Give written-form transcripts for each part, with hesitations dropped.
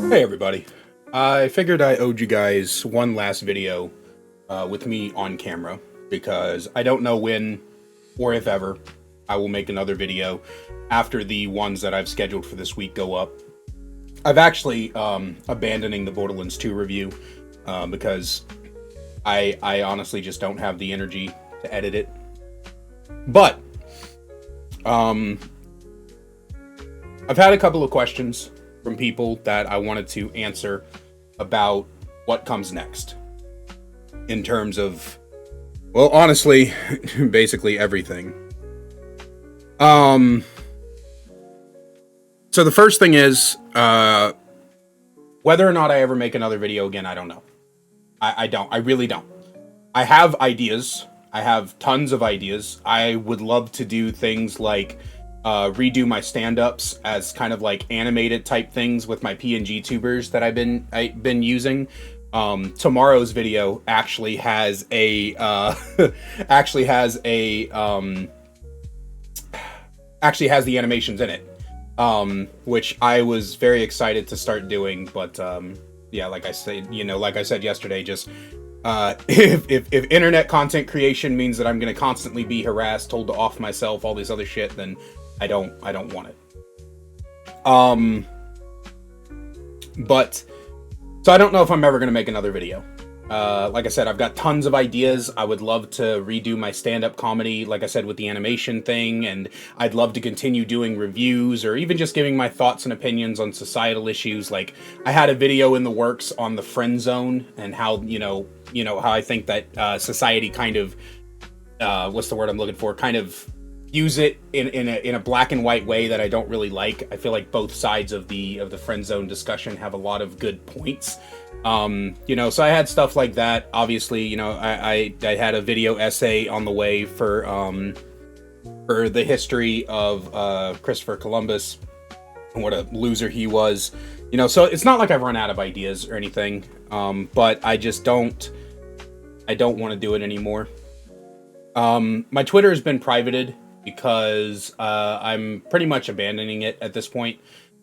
Hey everybody. I figured I owed you guys one last video with me on camera because I don't know when or if ever I will make another video after the ones that I've scheduled for this week go up. I've actually abandoning the Borderlands 2 review because I honestly just don't have the energy to edit it. But I've had a couple of questions from people that I wanted to answer about what comes next in terms of, well, honestly, basically everything. So the first thing is, whether or not I ever make another video again, I don't know. I don't. I really don't. I have ideas. I have tons of ideas. I would love to do things like redo my stand-ups as kind of like animated type things with my PNG tubers that I've been using. Tomorrow's video actually has a actually has the animations in it, which I was very excited to start doing. But yeah, like I said yesterday, just if internet content creation means that I'm going to constantly be harassed, told to off myself, all this other shit, then I don't want it. But so I don't know if I'm ever going to make another video. Like I said, I've got tons of ideas. I would love to redo my stand-up comedy, like I said, with the animation thing, and I'd love to continue doing reviews or even just giving my thoughts and opinions on societal issues. Like I had a video in the works on the friend zone and how, how I think that society kind of, what's the word I'm looking for? Kind of use it in a black and white way that I don't really like. I feel like both sides of the friend zone discussion have a lot of good points. So I had stuff like that. Obviously, I had a video essay on the way for the history of Christopher Columbus and what a loser he was. So it's not like I've run out of ideas or anything. But I just don't want to do it anymore. My Twitter has been privated because I'm pretty much abandoning it at this point.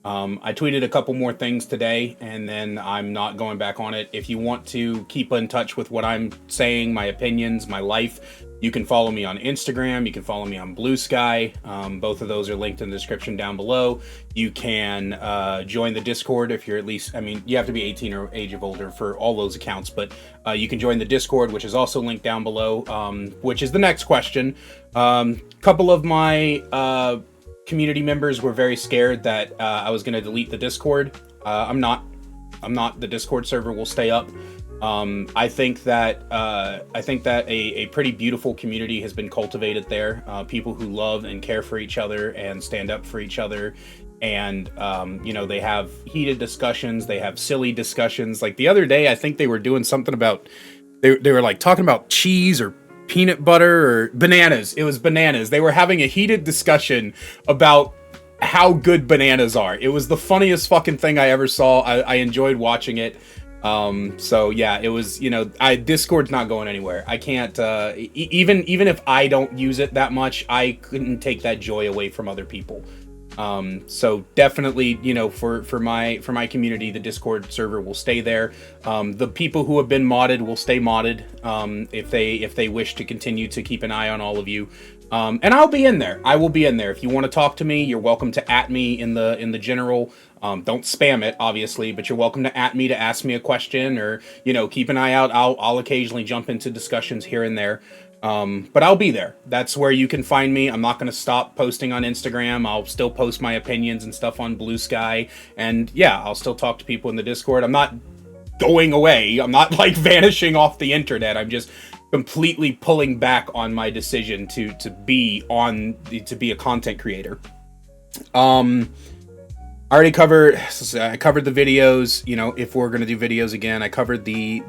I tweeted a couple more things today, and then I'm not going back on it. If you want to keep in touch with what I'm saying, my opinions, my life, you can follow me on Instagram. You can follow me on Blue Sky. Both of those are linked in the description down below. You can join the Discord if you're you have to be 18 or age of older for all those accounts, but you can join the Discord, which is also linked down below, which is the next question. Couple of my community members were very scared that I was going to delete the Discord. I'm not. The Discord server will stay up. I think that a pretty beautiful community has been cultivated there. People who love and care for each other and stand up for each other. And, they have heated discussions. They have silly discussions. Like the other day, I think they were doing something about, they were like talking about cheese or peanut butter or bananas. It was bananas. They were having a heated discussion about how good bananas are. It was the funniest fucking thing I ever saw. I enjoyed watching it. So yeah, it was, Discord's not going anywhere. I can't, even if I don't use it that much, I couldn't take that joy away from other people. So definitely, for my community, the Discord server will stay there. The people who have been modded will stay modded, if they wish to continue to keep an eye on all of you. And I'll be in there. I will be in there. If you want to talk to me, you're welcome to @ me in the general. Don't spam it, obviously, but you're welcome to @ me to ask me a question or, keep an eye out. I'll occasionally jump into discussions here and there. But I'll be there. That's where you can find me. I'm not going to stop posting on Instagram. I'll still post my opinions and stuff on Blue Sky. And yeah, I'll still talk to people in the Discord. I'm not going away. I'm not like vanishing off the internet. I'm just completely pulling back on my decision to be a content creator. I covered the videos, if we're going to do videos again. I covered the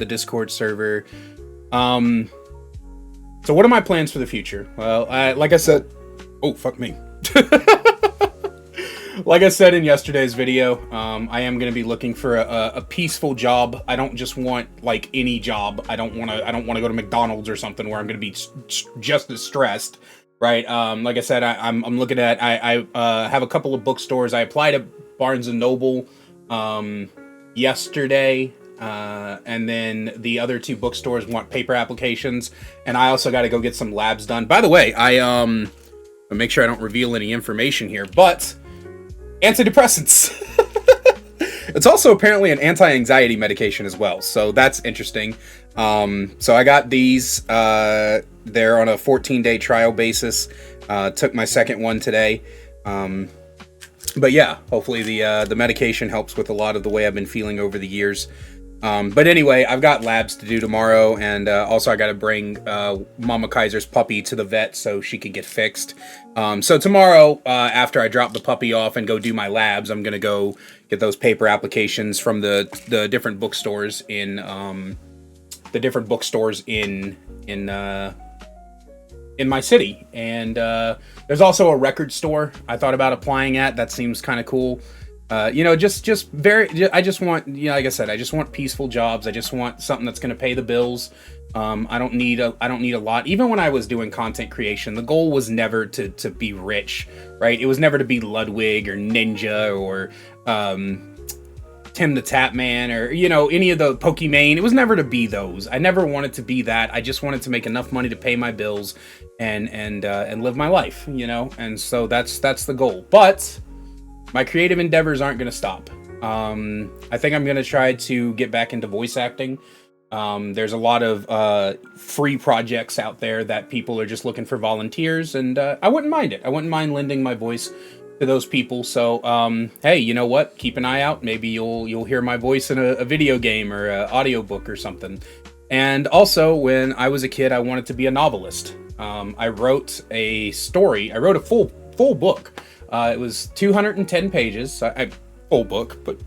Discord server. So what are my plans for the future? Well, like I said, oh, fuck me. Like I said in yesterday's video, I am going to be looking for a peaceful job. I don't just want like any job. I don't want to go to McDonald's or something where I'm going to be just as stressed. Right. Like I said, I'm looking at, I have a couple of bookstores. I applied at Barnes and Noble yesterday. And then the other 2 bookstores want paper applications, and I also got to go get some labs done. By the way, I'll make sure I don't reveal any information here, but antidepressants. It's also apparently an anti-anxiety medication as well, so that's interesting. So I got these. They're on a 14-day trial basis. Took my second one today. But yeah, hopefully the medication helps with a lot of the way I've been feeling over the years. But anyway, I've got labs to do tomorrow, and also I got to bring Mama Kaiser's puppy to the vet so she can get fixed. So tomorrow, after I drop the puppy off and go do my labs, I'm gonna go get those paper applications from the different bookstores in in my city. And there's also a record store I thought about applying at. That seems kind of cool. I just want, like I said, I just want peaceful jobs. I just want something that's going to pay the bills. I don't need a lot. Even when I was doing content creation, the goal was never to be rich, right? It was never to be Ludwig or Ninja or Tim the Tapman or, any of the Pokimane. It was never to be those. I never wanted to be that. I just wanted to make enough money to pay my bills and live my life, and so that's the goal. But my creative endeavors aren't going to stop. I think I'm going to try to get back into voice acting. There's a lot of free projects out there that people are just looking for volunteers, and I wouldn't mind it. I wouldn't mind lending my voice to those people. So, hey, you know what? Keep an eye out. Maybe you'll hear my voice in a video game or an audiobook or something. And also, when I was a kid, I wanted to be a novelist. I wrote a story. I wrote a full book. It was 210 pages, full book, but,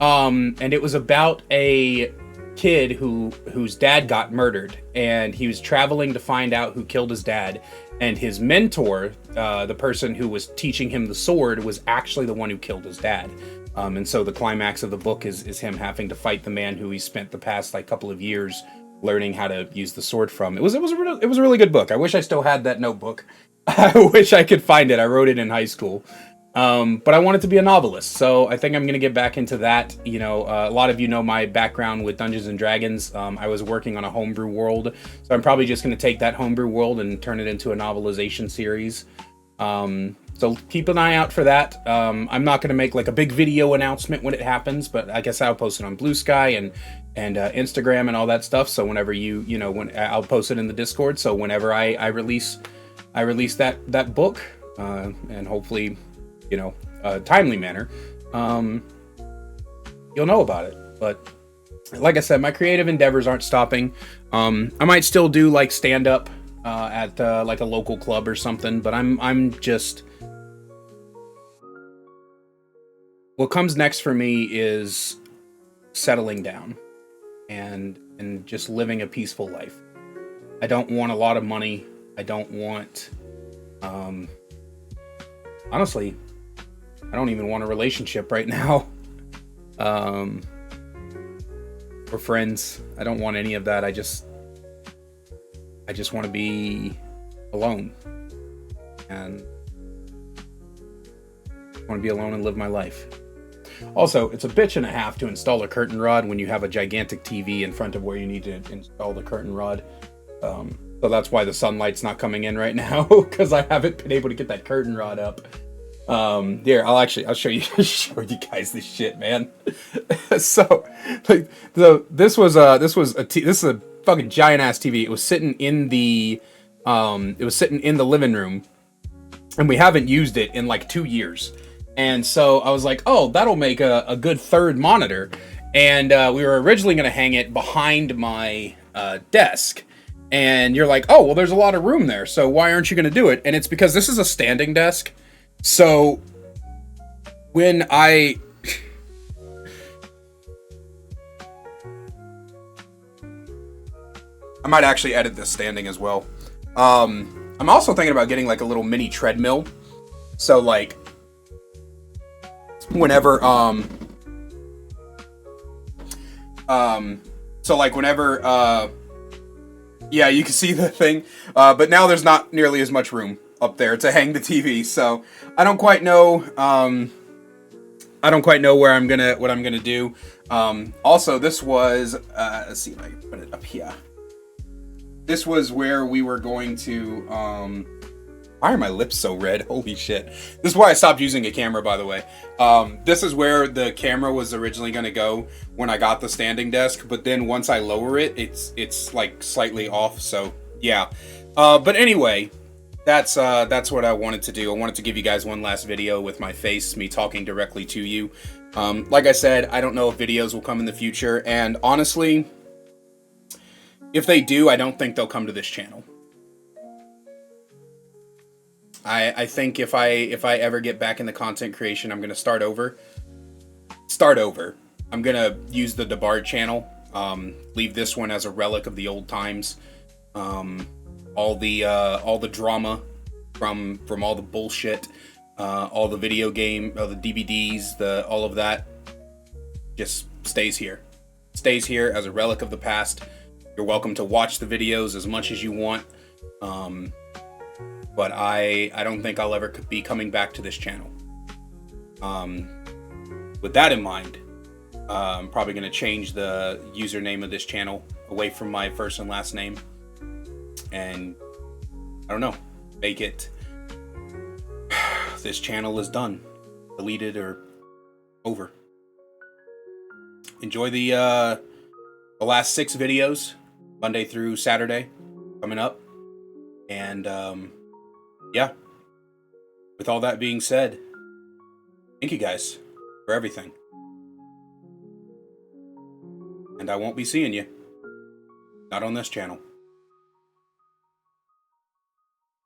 and it was about a kid whose dad got murdered, and he was traveling to find out who killed his dad, and his mentor, the person who was teaching him the sword, was actually the one who killed his dad. And so the climax of the book is him having to fight the man who he spent the past couple of years learning how to use the sword from. It was a really good book. I wish I still had that notebook. I wish I could find it. I wrote it in high school. But I wanted to be a novelist, so I think I'm going to get back into that. A lot of you know my background with Dungeons and Dragons. I was working on a homebrew world, so I'm probably just going to take that homebrew world and turn it into a novelization series. So keep an eye out for that. I'm not going to make a big video announcement when it happens, but I guess I'll post it on Blue Sky and Instagram and all that stuff. So whenever when I'll post it in the Discord. So whenever I release that book, and hopefully, a timely manner, you'll know about it. But like I said, my creative endeavors aren't stopping. I might still do stand up at a local club or something, but I'm just, what comes next for me is settling down and just living a peaceful life. I don't want a lot of money. I don't want, honestly, I don't even want a relationship right now. Or friends. I don't want any of that. I just want to be alone. And I want to be alone and live my life. Also, it's a bitch and a half to install a curtain rod when you have a gigantic TV in front of where you need to install the curtain rod. So that's why the sunlight's not coming in right now, because I haven't been able to get that curtain rod up. Here, I'll show you guys this shit, man. So this is a fucking giant ass TV. It was sitting in the living room, and we haven't used it in 2 years. And so I was like, oh, that'll make a good third monitor. And we were originally going to hang it behind my desk. And you're like, oh, well, there's a lot of room there, so why aren't you going to do it? And it's because this is a standing desk. So when I might actually edit this standing as well. I'm also thinking about getting a little mini treadmill. So whenever yeah, you can see the thing, but now there's not nearly as much room up there to hang the TV, so I don't quite know I don't quite know what I'm gonna do. Also, this was let's see if I can put it up here. This was where we were going to. Why are my lips so red? Holy shit! This is why I stopped using a camera, by the way. This is where the camera was originally going to go when I got the standing desk, but then once I lower it, it's like slightly off. So yeah. But anyway, that's what I wanted to do. I wanted to give you guys one last video with my face, me talking directly to you. Like I said, I don't know if videos will come in the future, and honestly, if they do, I don't think they'll come to this channel. I think if I ever get back into content creation, I'm gonna start over. I'm gonna use the DeBard channel. Leave this one as a relic of the old times. All the drama from all the bullshit, all the video game, the DVDs, all of that just stays here. Stays here as a relic of the past. You're welcome to watch the videos as much as you want. But I don't think I'll ever be coming back to this channel. With that in mind, I'm probably going to change the username of this channel away from my first and last name. And I don't know, make it, this channel is done, deleted or over. Enjoy the last 6 videos, Monday through Saturday, coming up. And yeah, with all that being said, thank you guys for everything. And I won't be seeing you, not on this channel.